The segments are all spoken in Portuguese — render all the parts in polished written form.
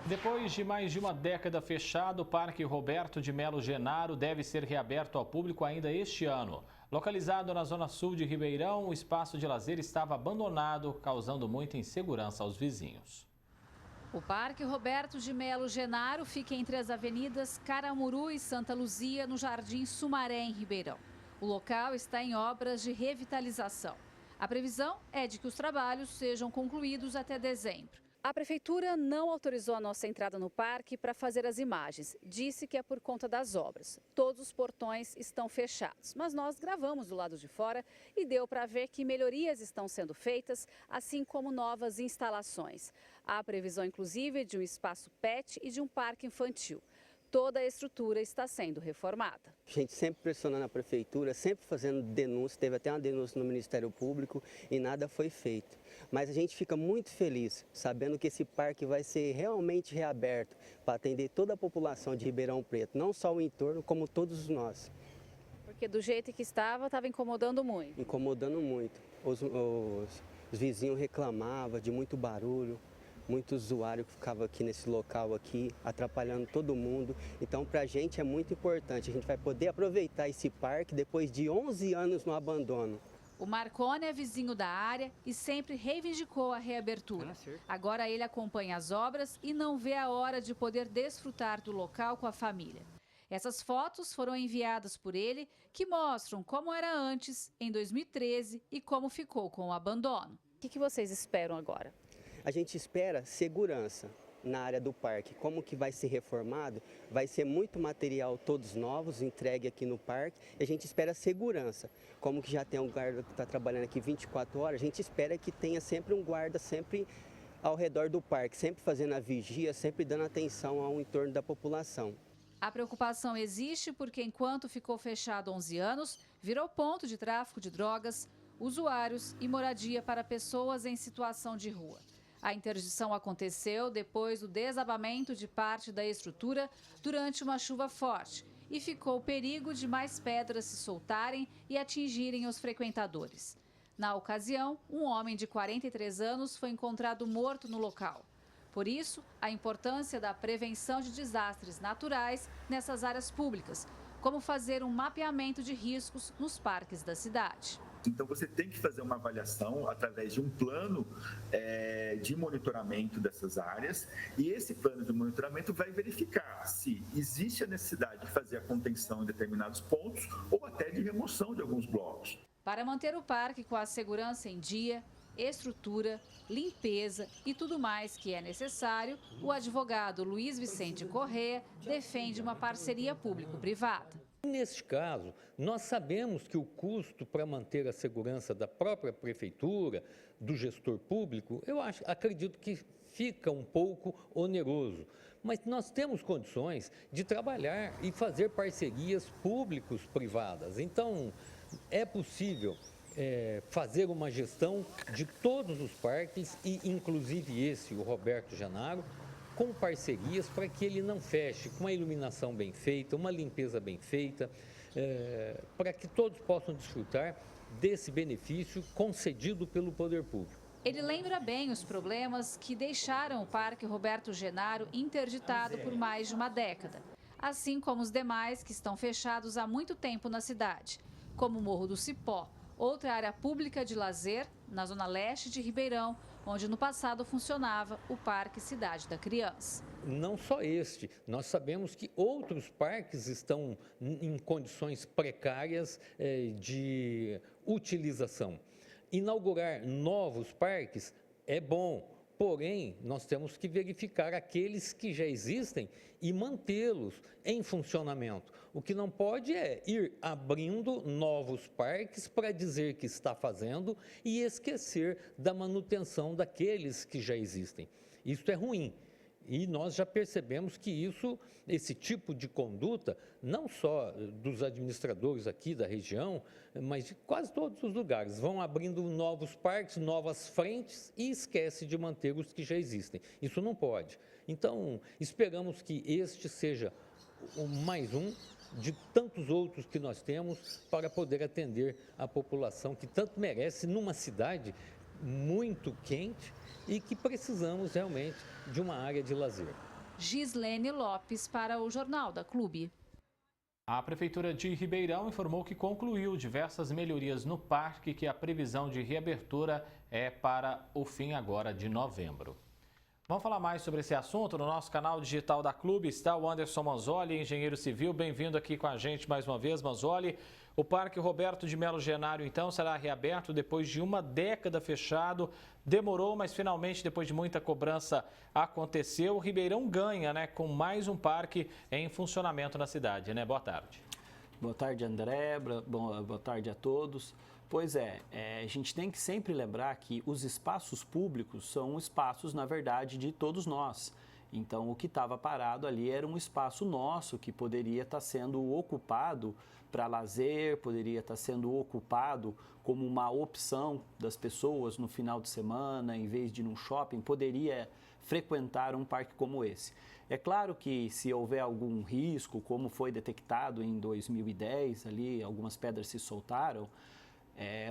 Depois de mais de uma década fechado, o Parque Roberto de Melo Genaro deve ser reaberto ao público ainda este ano. Localizado na zona sul de Ribeirão, o espaço de lazer estava abandonado, causando muita insegurança aos vizinhos. O Parque Roberto de Melo Genaro fica entre as avenidas Caramuru e Santa Luzia, no Jardim Sumaré, em Ribeirão. O local está em obras de revitalização. A previsão é de que os trabalhos sejam concluídos até dezembro. A prefeitura não autorizou a nossa entrada no parque para fazer as imagens. Disse que é por conta das obras. Todos os portões estão fechados, mas nós gravamos do lado de fora e deu para ver que melhorias estão sendo feitas, assim como novas instalações. Há previsão, inclusive, de um espaço pet e de um parque infantil. Toda a estrutura está sendo reformada. A gente sempre pressionando a prefeitura, sempre fazendo denúncia, teve até uma denúncia no Ministério Público e nada foi feito. Mas a gente fica muito feliz sabendo que esse parque vai ser realmente reaberto para atender toda a população de Ribeirão Preto, não só o entorno, como todos nós. Porque do jeito que estava incomodando muito. Incomodando muito. Os vizinhos reclamavam de muito barulho. Muito usuário que ficava aqui nesse local aqui, atrapalhando todo mundo. Então, para a gente é muito importante. A gente vai poder aproveitar esse parque depois de 11 anos no abandono. O Marcone é vizinho da área e sempre reivindicou a reabertura. Agora ele acompanha as obras e não vê a hora de poder desfrutar do local com a família. Essas fotos foram enviadas por ele, que mostram como era antes, em 2013, e como ficou com o abandono. O que vocês esperam agora? A gente espera segurança na área do parque. Como que vai ser reformado? Vai ser muito material, todos novos, entregue aqui no parque. E a gente espera segurança. Como que já tem um guarda que está trabalhando aqui 24 horas, a gente espera que tenha sempre um guarda sempre ao redor do parque, sempre fazendo a vigia, sempre dando atenção ao entorno da população. A preocupação existe porque, enquanto ficou fechado 11 anos, virou ponto de tráfico de drogas, usuários e moradia para pessoas em situação de rua. A interdição aconteceu depois do desabamento de parte da estrutura durante uma chuva forte e ficou o perigo de mais pedras se soltarem e atingirem os frequentadores. Na ocasião, um homem de 43 anos foi encontrado morto no local. Por isso, a importância da prevenção de desastres naturais nessas áreas públicas, como fazer um mapeamento de riscos nos parques da cidade. Então, você tem que fazer uma avaliação através de um plano de monitoramento dessas áreas, e esse plano de monitoramento vai verificar se existe a necessidade de fazer a contenção em determinados pontos ou até de remoção de alguns blocos. Para manter o parque com a segurança em dia, estrutura, limpeza e tudo mais que é necessário, o advogado Luiz Vicente Corrêa defende uma parceria público-privada. Neste caso, nós sabemos que o custo para manter a segurança da própria prefeitura, do gestor público, acredito que fica um pouco oneroso. Mas nós temos condições de trabalhar e fazer parcerias públicos-privadas. Então, é possível fazer uma gestão de todos os parques, e inclusive esse, o Roberto Genaro, com parcerias para que ele não feche, com uma iluminação bem feita, uma limpeza bem feita, para que todos possam desfrutar desse benefício concedido pelo poder público. Ele lembra bem os problemas que deixaram o Parque Roberto Genaro interditado por mais de uma década, assim como os demais que estão fechados há muito tempo na cidade, como o Morro do Cipó, outra área pública de lazer na zona leste de Ribeirão, onde no passado funcionava o Parque Cidade da Criança. Não só este, nós sabemos que outros parques estão em condições precárias de utilização. Inaugurar novos parques é bom, porém, nós temos que verificar aqueles que já existem e mantê-los em funcionamento. O que não pode é ir abrindo novos parques para dizer que está fazendo e esquecer da manutenção daqueles que já existem. Isso é ruim. E nós já percebemos que esse tipo de conduta, não só dos administradores aqui da região, mas de quase todos os lugares, vão abrindo novos parques, novas frentes e esquece de manter os que já existem. Isso não pode. Então, esperamos que este seja mais um de tantos outros que nós temos para poder atender a população que tanto merece numa cidade muito quente e que precisamos realmente de uma área de lazer. Gislene Lopes para o Jornal da Clube. A Prefeitura de Ribeirão informou que concluiu diversas melhorias no parque e que a previsão de reabertura é para o fim agora de novembro. Vamos falar mais sobre esse assunto? No nosso canal digital da Clube está o Anderson Manzoli, engenheiro civil. Bem-vindo aqui com a gente mais uma vez, Manzoli. O Parque Roberto de Melo Genaro, então, será reaberto depois de uma década fechado. Demorou, mas finalmente, depois de muita cobrança, aconteceu. O Ribeirão ganha, né, com mais um parque em funcionamento na cidade, né? Boa tarde. Boa tarde, André. Boa tarde a todos. Pois é, a gente tem que sempre lembrar que os espaços públicos são espaços, na verdade, de todos nós. Então, o que estava parado ali era um espaço nosso que poderia estar sendo ocupado para lazer, poderia estar sendo ocupado como uma opção das pessoas no final de semana, em vez de ir num shopping, poderia frequentar um parque como esse. É claro que se houver algum risco, como foi detectado em 2010, ali algumas pedras se soltaram,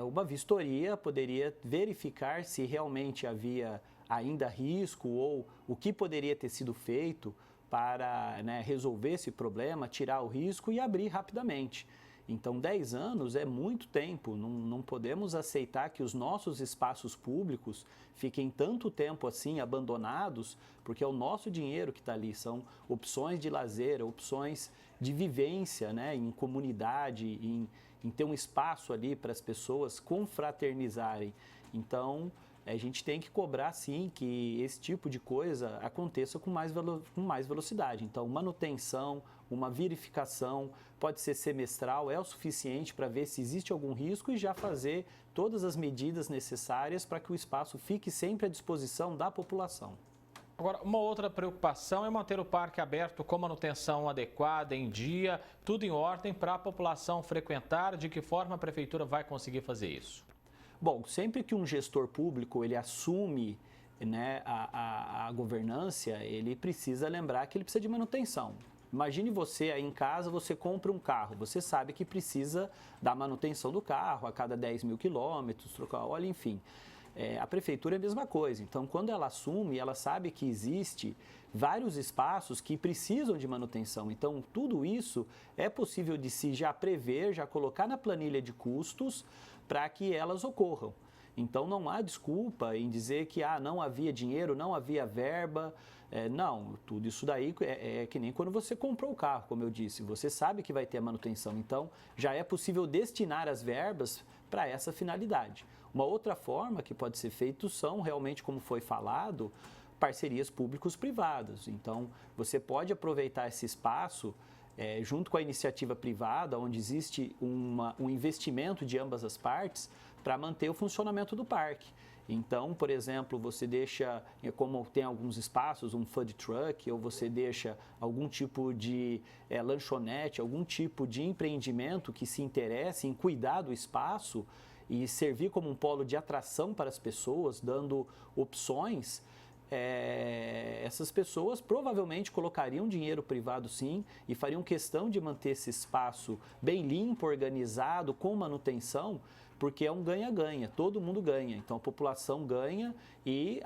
uma vistoria poderia verificar se realmente havia ainda risco ou o que poderia ter sido feito para, né, resolver esse problema, tirar o risco e abrir rapidamente. Então, 10 anos é muito tempo, não podemos aceitar que os nossos espaços públicos fiquem tanto tempo assim abandonados, porque é o nosso dinheiro que está ali, são opções de lazer, opções de vivência, né, em comunidade, em ter um espaço ali para as pessoas confraternizarem. Então, a gente tem que cobrar, sim, que esse tipo de coisa aconteça com mais velocidade. Então, manutenção, uma verificação, pode ser semestral, é o suficiente para ver se existe algum risco e já fazer todas as medidas necessárias para que o espaço fique sempre à disposição da população. Agora, uma outra preocupação é manter o parque aberto com manutenção adequada, em dia, tudo em ordem para a população frequentar. De que forma a Prefeitura vai conseguir fazer isso? Bom, sempre que um gestor público ele assume, né, a governância, ele precisa lembrar que ele precisa de manutenção. Imagine você aí em casa, você compra um carro, você sabe que precisa da manutenção do carro a cada 10 mil quilômetros, trocar óleo, enfim. A prefeitura é a mesma coisa. Então, quando ela assume, ela sabe que existe vários espaços que precisam de manutenção. Então, tudo isso é possível de se já prever, já colocar na planilha de custos para que elas ocorram. Então, não há desculpa em dizer que não havia dinheiro, não havia verba. Não, tudo isso daí é que nem quando você comprou o carro, como eu disse. Você sabe que vai ter a manutenção. Então, já é possível destinar as verbas para essa finalidade. Uma outra forma que pode ser feito são realmente, como foi falado, parcerias públicos-privadas. Então, você pode aproveitar esse espaço junto com a iniciativa privada, onde existe um investimento de ambas as partes para manter o funcionamento do parque. Então, por exemplo, você deixa, como tem alguns espaços, um food truck, ou você deixa algum tipo de lanchonete, algum tipo de empreendimento que se interesse em cuidar do espaço e servir como um polo de atração para as pessoas, dando opções. Essas pessoas provavelmente colocariam dinheiro privado sim e fariam questão de manter esse espaço bem limpo, organizado, com manutenção, porque é um ganha-ganha, todo mundo ganha. Então a população ganha e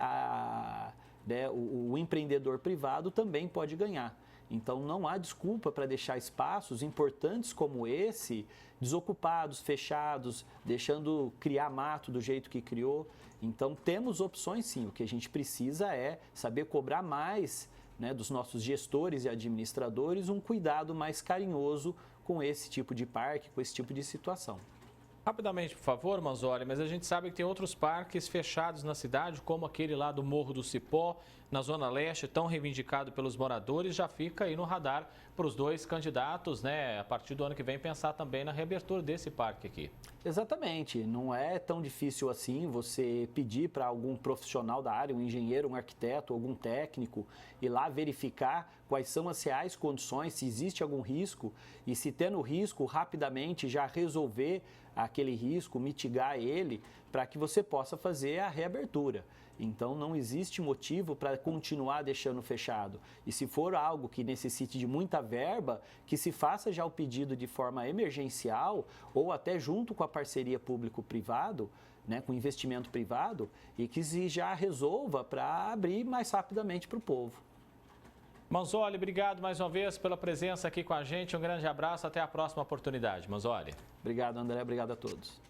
o empreendedor privado também pode ganhar. Então não há desculpa para deixar espaços importantes como esse desocupados, fechados, deixando criar mato do jeito que criou. Então temos opções sim, o que a gente precisa é saber cobrar mais, né, dos nossos gestores e administradores um cuidado mais carinhoso com esse tipo de parque, com esse tipo de situação. Rapidamente, por favor, Manzoli, mas a gente sabe que tem outros parques fechados na cidade, como aquele lá do Morro do Cipó, na Zona Leste, tão reivindicado pelos moradores, já fica aí no radar para os dois candidatos, né? A partir do ano que vem, pensar também na reabertura desse parque aqui. Exatamente, não é tão difícil assim você pedir para algum profissional da área, um engenheiro, um arquiteto, algum técnico, ir lá verificar quais são as reais condições, se existe algum risco e se tendo risco, rapidamente já resolver aquele risco, mitigar ele, para que você possa fazer a reabertura. Então não existe motivo para continuar deixando fechado. E se for algo que necessite de muita verba, que se faça já o pedido de forma emergencial ou até junto com a parceria público-privado, né, com investimento privado, e que se já resolva para abrir mais rapidamente para o povo. Manzoli, obrigado mais uma vez pela presença aqui com a gente. Um grande abraço, até a próxima oportunidade. Manzoli. Obrigado, André. Obrigado a todos.